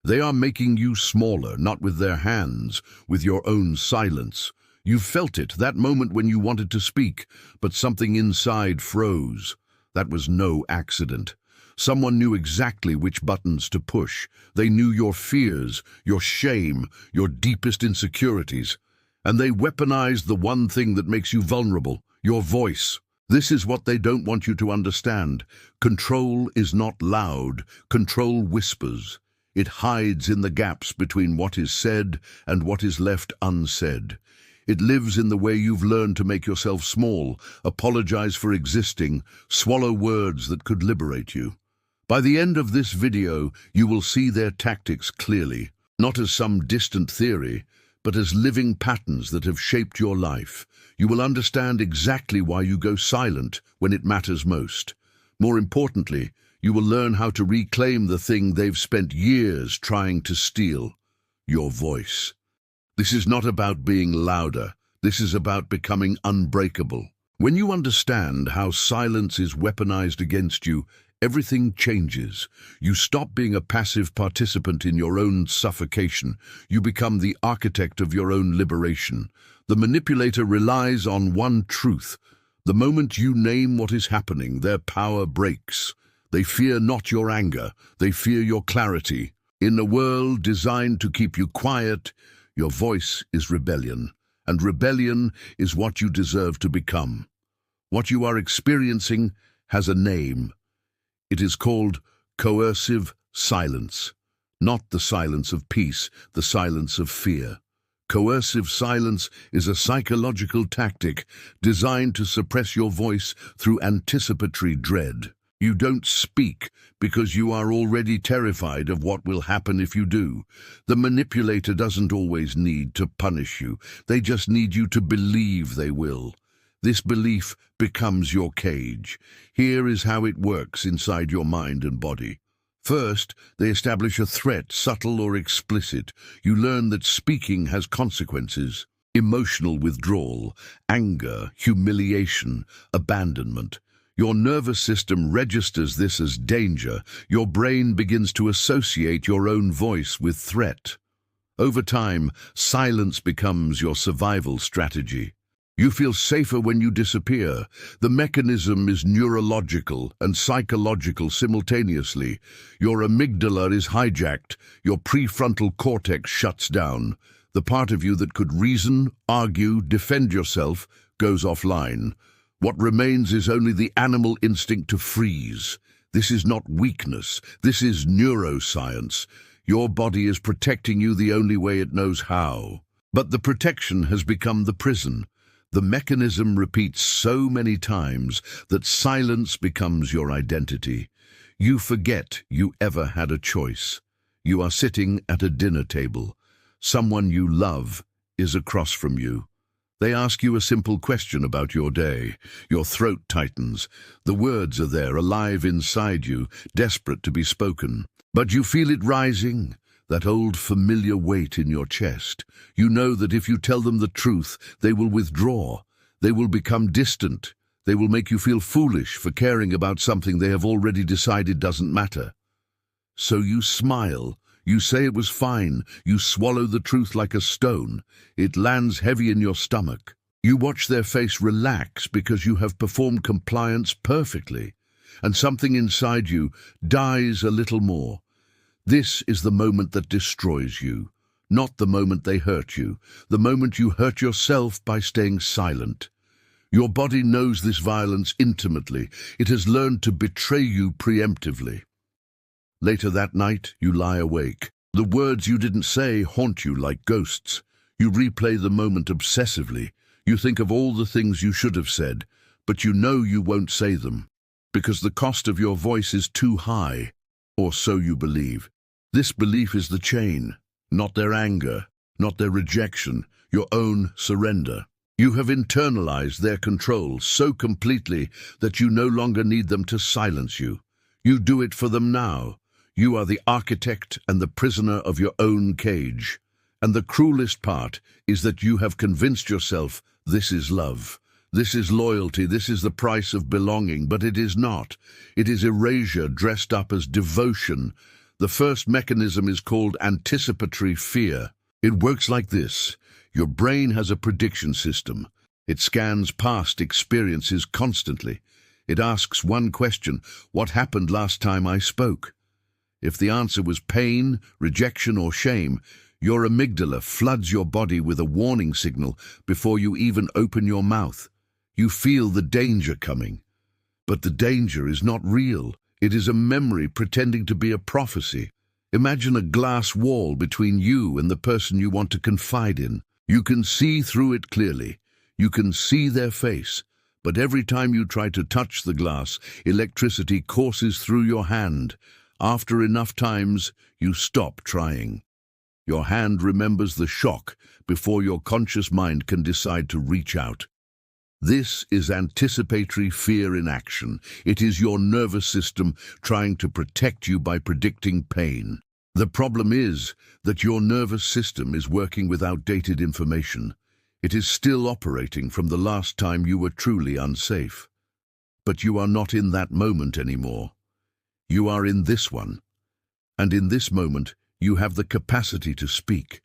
They are making you smaller, not with their hands, with your own silence. You've felt it, that moment when you wanted to speak, but something inside froze. That was no accident. Someone knew exactly which buttons to push. They knew your fears, your shame, your deepest insecurities. And they weaponized the one thing that makes you vulnerable, your voice. This is what they don't want you to understand. Control is not loud. Control whispers. It hides in the gaps between what is said and what is left unsaid. It lives in the way you've learned to make yourself small, apologize for existing, swallow words that could liberate you. By the end of this video, you will see their tactics clearly, not as some distant theory, but as living patterns that have shaped your life. You will understand exactly why you go silent when it matters most. More importantly, you will learn how to reclaim the thing they've spent years trying to steal, your voice. This is not about being louder. This is about becoming unbreakable. When you understand how silence is weaponized against you, everything changes. You stop being a passive participant in your own suffocation. You become the architect of your own liberation. The manipulator relies on one truth. The moment you name what is happening, their power breaks. They fear not your anger. They fear your clarity. In a world designed to keep you quiet, your voice is rebellion. And rebellion is what you deserve to become. What you are experiencing has a name. It is called coercive silence. Not the silence of peace, the silence of fear. Coercive silence is a psychological tactic designed to suppress your voice through anticipatory dread. You don't speak because you are already terrified of what will happen if you do. The manipulator doesn't always need to punish you. They just need you to believe they will. This belief becomes your cage. Here is how it works inside your mind and body. First, they establish a threat, subtle or explicit. You learn that speaking has consequences. Emotional withdrawal, anger, humiliation, abandonment. Your nervous system registers this as danger. Your brain begins to associate your own voice with threat. Over time, silence becomes your survival strategy. You feel safer when you disappear. The mechanism is neurological and psychological simultaneously. Your amygdala is hijacked. Your prefrontal cortex shuts down. The part of you that could reason, argue, defend yourself goes offline. What remains is only the animal instinct to freeze. This is not weakness. This is neuroscience. Your body is protecting you the only way it knows how. But the protection has become the prison. The mechanism repeats so many times that silence becomes your identity. You forget you ever had a choice. You are sitting at a dinner table. Someone you love is across from you. They ask you a simple question about your day. Your throat tightens. The words are there, alive inside you, desperate to be spoken. But you feel it rising. That old familiar weight in your chest. You know that if you tell them the truth, they will withdraw. They will become distant. They will make you feel foolish for caring about something they have already decided doesn't matter. So you smile. You say it was fine. You swallow the truth like a stone. It lands heavy in your stomach. You watch their face relax because you have performed compliance perfectly. And something inside you dies a little more. This is the moment that destroys you, not the moment they hurt you, the moment you hurt yourself by staying silent. Your body knows this violence intimately. It has learned to betray you preemptively. Later that night, you lie awake. The words you didn't say haunt you like ghosts. You replay the moment obsessively. You think of all the things you should have said, but you know you won't say them, because the cost of your voice is too high. Or so you believe. This belief is the chain, not their anger, not their rejection, your own surrender. You have internalized their control so completely that you no longer need them to silence you. You do it for them now. You are the architect and the prisoner of your own cage. And the cruelest part is that you have convinced yourself this is love. This is loyalty, this is the price of belonging, but it is not. It is erasure dressed up as devotion. The first mechanism is called anticipatory fear. It works like this. Your brain has a prediction system. It scans past experiences constantly. It asks one question: what happened last time I spoke? If the answer was pain, rejection, or shame, your amygdala floods your body with a warning signal before you even open your mouth. You feel the danger coming. But the danger is not real. It is a memory pretending to be a prophecy. Imagine a glass wall between you and the person you want to confide in. You can see through it clearly. You can see their face. But every time you try to touch the glass, electricity courses through your hand. After enough times, you stop trying. Your hand remembers the shock before your conscious mind can decide to reach out. This is anticipatory fear in action. It is your nervous system trying to protect you by predicting pain. The problem is that your nervous system is working with outdated information. It is still operating from the last time you were truly unsafe. But you are not in that moment anymore. You are in this one. And in this moment, you have the capacity to speak.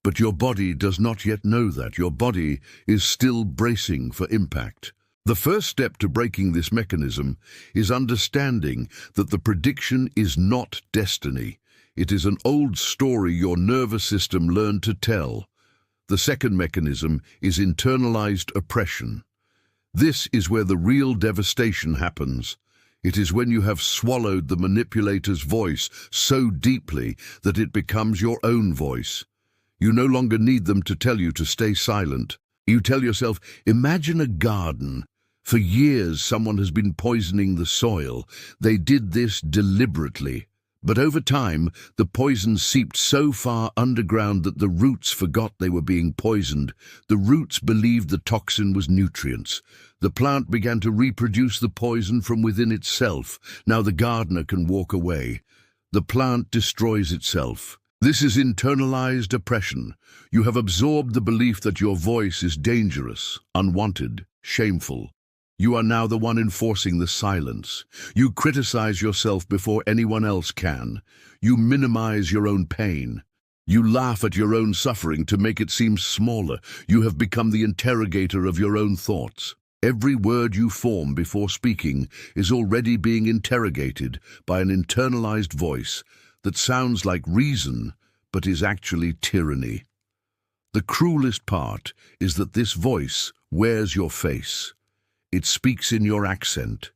But your body does not yet know that. Your body is still bracing for impact. The first step to breaking this mechanism is understanding that the prediction is not destiny. It is an old story your nervous system learned to tell. The second mechanism is internalized oppression. This is where the real devastation happens. It is when you have swallowed the manipulator's voice so deeply that it becomes your own voice. You no longer need them to tell you to stay silent. You tell yourself, imagine a garden. For years, someone has been poisoning the soil. They did this deliberately. But over time, the poison seeped so far underground that the roots forgot they were being poisoned. The roots believed the toxin was nutrients. The plant began to reproduce the poison from within itself. Now the gardener can walk away. The plant destroys itself. This is internalized oppression. You have absorbed the belief that your voice is dangerous, unwanted, shameful. You are now the one enforcing the silence. You criticize yourself before anyone else can. You minimize your own pain. You laugh at your own suffering to make it seem smaller. You have become the interrogator of your own thoughts. Every word you form before speaking is already being interrogated by an internalized voice that sounds like reason, but is actually tyranny. The cruelest part is that this voice wears your face. It speaks in your accent.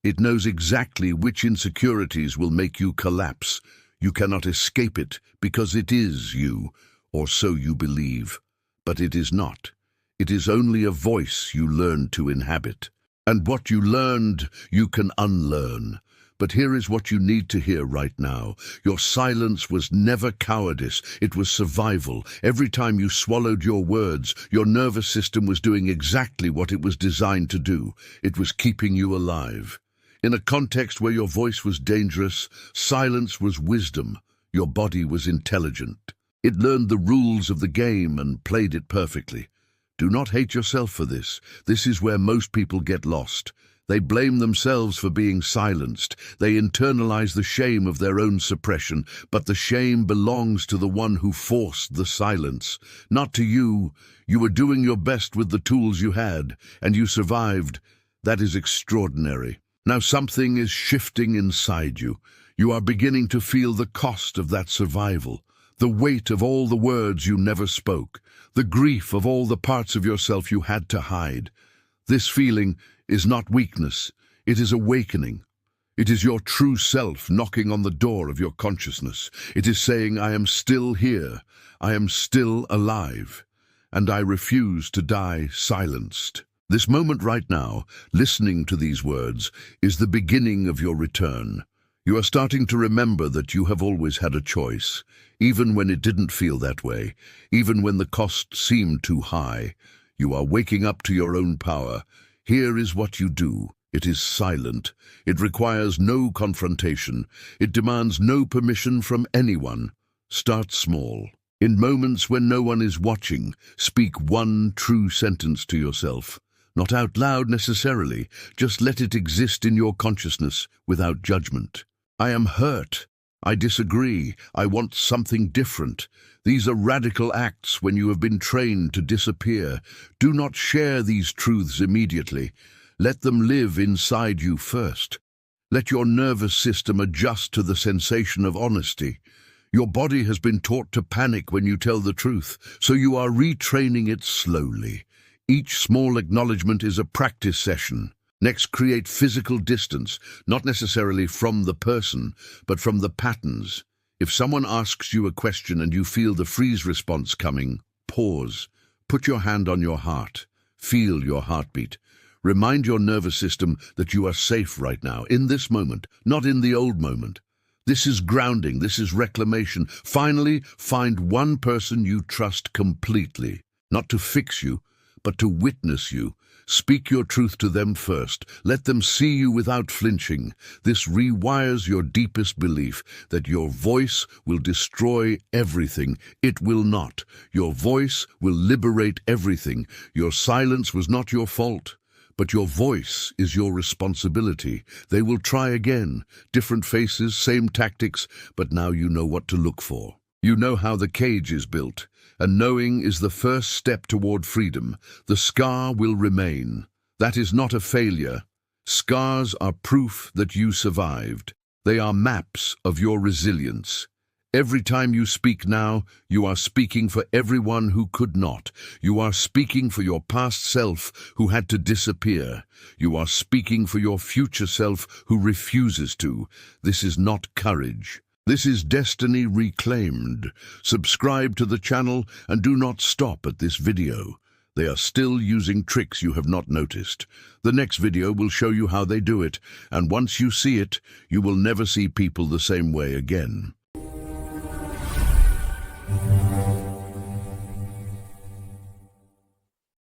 It knows exactly which insecurities will make you collapse. You cannot escape it because it is you, or so you believe. But it is not. It is only a voice you learned to inhabit. And what you learned, you can unlearn. But here is what you need to hear right now. Your silence was never cowardice, it was survival. Every time you swallowed your words, your nervous system was doing exactly what it was designed to do. It was keeping you alive. In a context where your voice was dangerous, silence was wisdom. Your body was intelligent. It learned the rules of the game and played it perfectly. Do not hate yourself for this. This is where most people get lost. They blame themselves for being silenced. They internalize the shame of their own suppression, but the shame belongs to the one who forced the silence, not to you. You were doing your best with the tools you had, and you survived. That is extraordinary. Now something is shifting inside you. You are beginning to feel the cost of that survival, the weight of all the words you never spoke, the grief of all the parts of yourself you had to hide. This feeling is not weakness, it is awakening. It is your true self knocking on the door of your consciousness. It is saying, I am still here, I am still alive, and I refuse to die silenced. This moment right now, listening to these words, is the beginning of your return. You are starting to remember that you have always had a choice, even when it didn't feel that way, even when the cost seemed too high. You are waking up to your own power. Here is what you do. It is silent. It requires no confrontation. It demands no permission from anyone. Start small. In moments when no one is watching, speak one true sentence to yourself. Not out loud necessarily, just let it exist in your consciousness without judgment. I am hurt. I disagree. I want something different. These are radical acts when you have been trained to disappear. Do not share these truths immediately. Let them live inside you first. Let your nervous system adjust to the sensation of honesty. Your body has been taught to panic when you tell the truth, so you are retraining it slowly. Each small acknowledgement is a practice session. Next, create physical distance, not necessarily from the person, but from the patterns. If someone asks you a question and you feel the freeze response coming, pause. Put your hand on your heart. Feel your heartbeat. Remind your nervous system that you are safe right now, in this moment, not in the old moment. This is grounding, this is reclamation. Finally, find one person you trust completely, not to fix you, but to witness you. Speak your truth to them first. Let them see you without flinching. This rewires your deepest belief that your voice will destroy everything. It will not. Your voice will liberate everything. Your silence was not your fault, but your voice is your responsibility. They will try again. Different faces, same tactics, but now you know what to look for. You know how the cage is built, and knowing is the first step toward freedom. The scar will remain. That is not a failure. Scars are proof that you survived. They are maps of your resilience. Every time you speak now, you are speaking for everyone who could not. You are speaking for your past self who had to disappear. You are speaking for your future self who refuses to. This is not courage. This is destiny reclaimed. Subscribe to the channel and do not stop at this video. They are still using tricks you have not noticed. The next video will show you how they do it, and once you see it, you will never see people the same way again.